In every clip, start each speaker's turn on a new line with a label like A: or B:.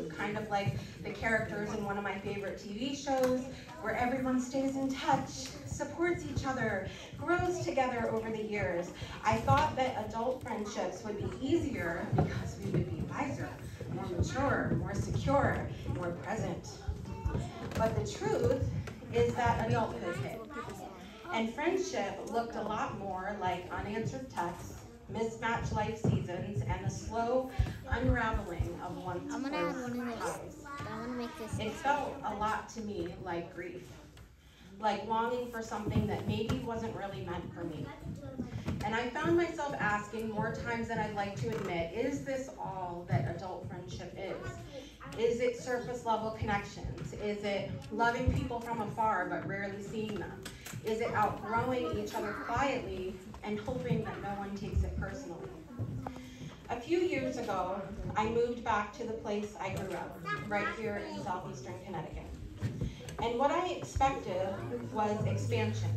A: smooth, kind of like the characters in one of my favorite TV shows, where everyone stays in touch, supports each other, grows together over the years. I thought that adult friendships would be easier because we would be wiser, more mature, more secure, more present. But the truth is that adulthood hit. And friendship looked a lot more like unanswered texts, mismatched life seasons, and the slow unraveling of one's close ties. It felt a lot to me like grief, like longing for something that maybe wasn't really meant for me. And I found myself asking more times than I'd like to admit, is this all that adult friendship is? Is it surface level connections? Is it loving people from afar but rarely seeing them? Is it outgrowing each other quietly and hoping that no one takes it personally? A few years ago, I moved back to the place I grew up, right here in southeastern Connecticut. And what I expected was expansion,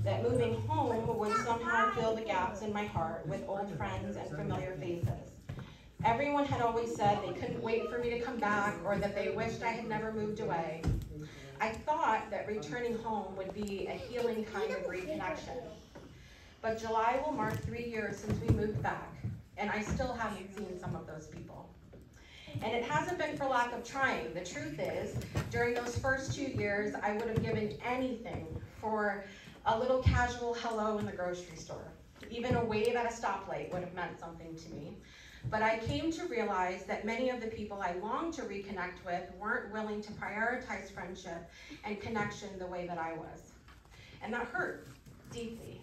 A: that moving home would somehow fill the gaps in my heart with old friends and familiar faces. Everyone had always said they couldn't wait for me to come back or that they wished I had never moved away. I thought that returning home would be a healing kind of reconnection. But July will mark 3 years since we moved back, and I still haven't seen some of those people. And it hasn't been for lack of trying. The truth is, during those first 2 years, I would have given anything for a little casual hello in the grocery store. Even a wave at a stoplight would have meant something to me. But I came to realize that many of the people I longed to reconnect with weren't willing to prioritize friendship and connection the way that I was. And that hurt deeply.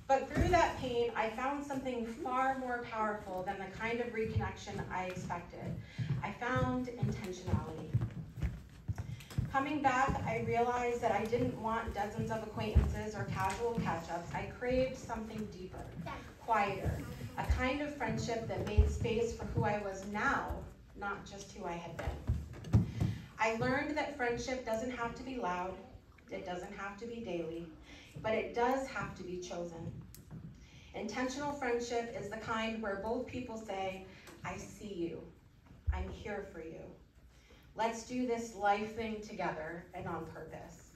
A: But through that pain, I found something far more powerful than the kind of reconnection I expected. I found intentionality. Coming back, I realized that I didn't want dozens of acquaintances or casual catch-ups. I craved something deeper, quieter, a kind of friendship that made space for who I was now, not just who I had been. I learned that friendship doesn't have to be loud, it doesn't have to be daily, but it does have to be chosen. Intentional friendship is the kind where both people say, I see you, I'm here for you. Let's do this life thing together and on purpose.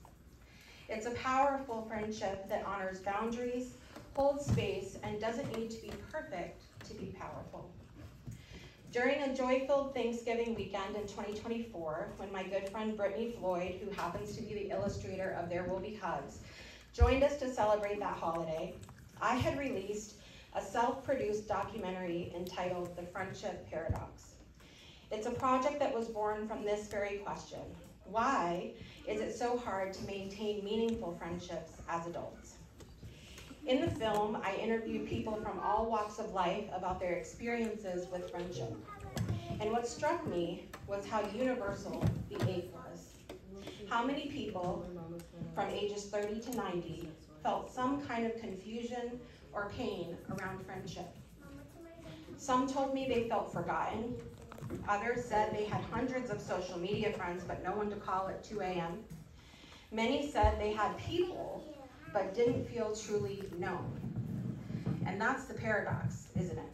A: It's a powerful friendship that honors boundaries, holds space, and doesn't need to be perfect to be powerful. During a joy-filled Thanksgiving weekend in 2024, when my good friend Brittany Floyd, who happens to be the illustrator of There Will Be Hugs, joined us to celebrate that holiday, I had released a self-produced documentary entitled The Friendship Paradox. It's a project that was born from this very question. Why is it so hard to maintain meaningful friendships as adults? In the film, I interviewed people from all walks of life about their experiences with friendship. And what struck me was how universal the ache was. How many people from ages 30 to 90 felt some kind of confusion or pain around friendship. Some told me they felt forgotten. Others said they had hundreds of social media friends but no one to call at 2 a.m. Many said they had people but didn't feel truly known. And that's the paradox, isn't it?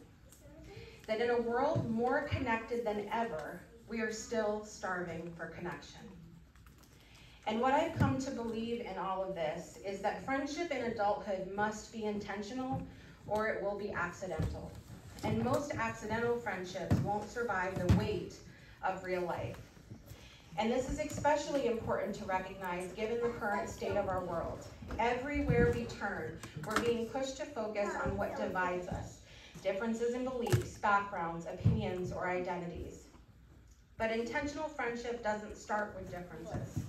A: That in a world more connected than ever, we are still starving for connection. And what I've come to believe in all of this is that friendship in adulthood must be intentional or it will be accidental. And most accidental friendships won't survive the weight of real life. And this is especially important to recognize given the current state of our world. Everywhere we turn, we're being pushed to focus on what divides us, differences in beliefs, backgrounds, opinions, or identities. But intentional friendship doesn't start with differences.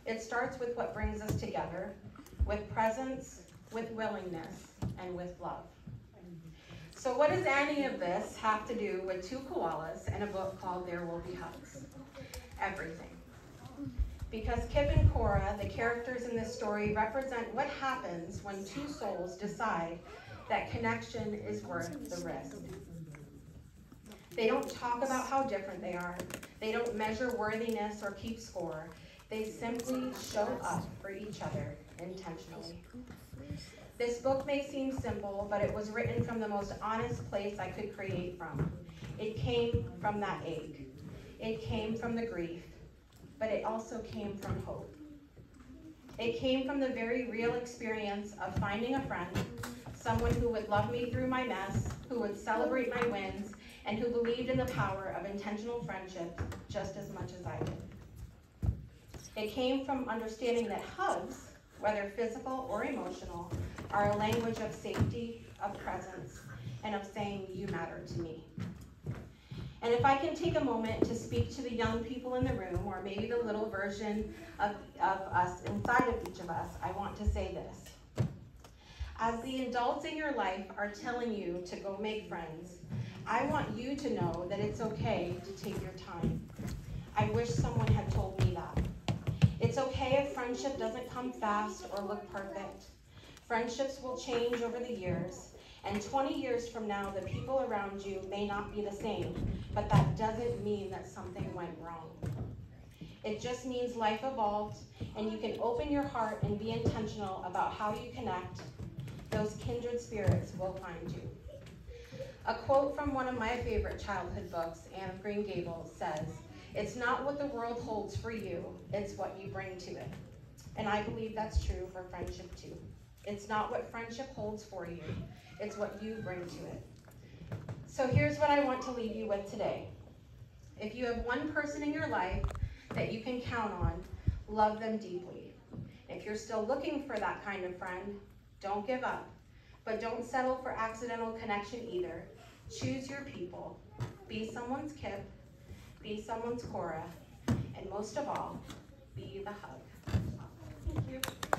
A: It starts with what brings us together, with presence, with willingness, and with love. So what does any of this have to do with two koalas and a book called There Will Be Hugs? Everything. Because Kip and Cora, the characters in this story, represent what happens when two souls decide that connection is worth the risk. They don't talk about how different they are. They don't measure worthiness or keep score. They simply show up for each other intentionally. This book may seem simple, but it was written from the most honest place I could create from. It came from that ache. It came from the grief, but it also came from hope. It came from the very real experience of finding a friend, someone who would love me through my mess, who would celebrate my wins, and who believed in the power of intentional friendship just as much as I did. It came from understanding that hugs, whether physical or emotional, are a language of safety, of presence, and of saying, you matter to me. And if I can take a moment to speak to the young people in the room, or maybe the little version of us inside of each of us, I want to say this. As the adults in your life are telling you to go make friends, I want you to know that it's okay to take your time. I wish someone had told me that. It's okay if friendship doesn't come fast or look perfect. Friendships will change over the years, and 20 years from now, the people around you may not be the same, but that doesn't mean that something went wrong. It just means life evolved, and you can open your heart and be intentional about how you connect. Those kindred spirits will find you. A quote from one of my favorite childhood books, Anne of Green Gables, says, "It's not what the world holds for you, it's what you bring to it." And I believe that's true for friendship too. It's not what friendship holds for you, it's what you bring to it. So here's what I want to leave you with today. If you have one person in your life that you can count on, love them deeply. If you're still looking for that kind of friend, don't give up. But don't settle for accidental connection either. Choose your people. Be someone's Kip, be someone's Cora, and most of all, be the hug. Thank you.